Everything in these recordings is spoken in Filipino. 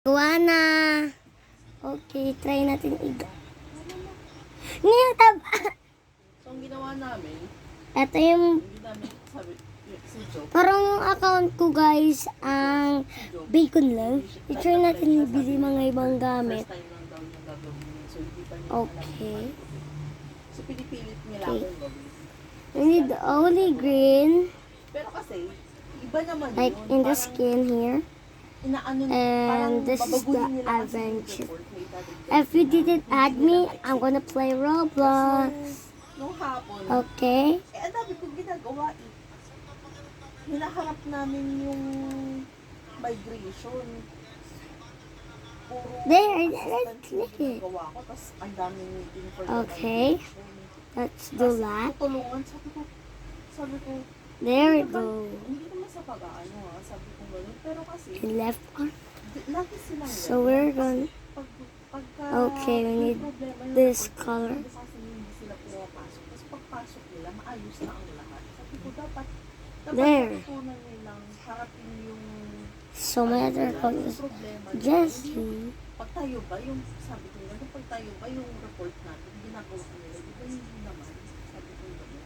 Gawa na. Okay, try natin Ngayon So, ang ginawa namin, ito yung hindi namin sabi, si Joe, parang account ko guys, ang bacon lang. I-try natin ibili mga ibang gamit. first time lang daw niya gagawin yun. So, hindi pa niya Okay. So, pinipilit niya lang Okay. akong gawin. We need only green, Pero kasi, iba naman like yun. in the Parang skin here. inaano, And parang this is babaguhin the nila kasi yung adventure. report na itadagdag If you nila. didn't Hindi add nila me, na-execute. I'm gonna play Tapos Roblox. nung hapon, Okay. ang dami kong ginagawa eh. Hinaharap namin yung migration. Puro There, assistant let's yung click it. ginagawa ko, tapos ang daming meeting for the Okay. migration. Let's do Tapos that. tutulungan, sabi ko, There we hindi naman- go. Hindi naman sa pag-aano ha, sabi ko gano'n. Pero kasi, And left arm. lagi silang So we're gonna. pagka Okay, we may need problema yung this report, color. kasi hindi sila pumapasok. Tapos pagpasok nila, maayos na ang lahat. Sabi ko, dapat There. matutunan nilang harapin yung So my other account is problema nila. Jessie. Pag tayo ba, yung sabi ko nila, pag tayo ba yung report natin, ginagawa nila, di ba hindi naman? Sabi ko gano'n.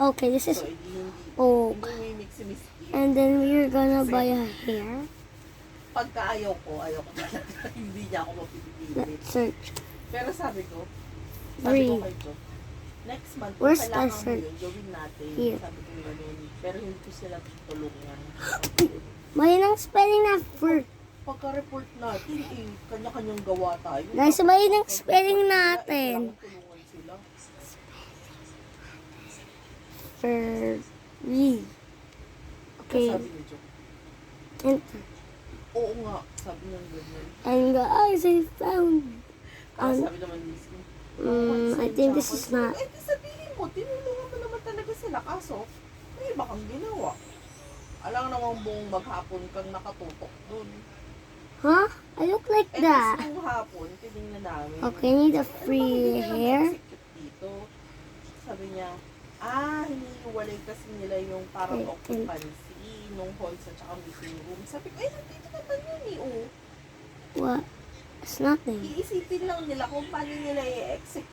Okay, this is So, hindi oak. may mix-mix. And then we're gonna buy a hair. Pagka ayaw ko talaga. Hindi niya ako mapipilit. Let's search. Pero sabi ko Green. kay Jo, next month, kung Where's the kailangan mo search? yun, gawin natin. Here. Sabi ko gano'n. Pero hindi ko sila tutulungan. Mali ng spelling na for. Pagka-report natin, kanya-kanyang gawa tayo. Guys, mali ng Tapos, spelling kailangan natin. tulungan sila. For read. Okay. Sabi ni Jo, Enter. oo nga, sabi niya gano'n. And guys, I found. Sabi naman mismo, I think this is not. eh, di sabihin mo, tinulungan mo naman talaga sila. Kaso, may iba kang ginawa. Alam naman buong maghapon kang nakatutok dun. Huh? I look like Eh, that. kasi nung hapon, tinignan namin. Okay, need a Ano ba free hindi nila hair. na-execute dito? Sabi niya, hinihiwalay kasi nila yung parang Okay, occupancy nung halls at saka meeting room. Sabi ko, nandito naman yun eh, oh. What? It's nothing. Iisipin lang nila kung paano nila i-execute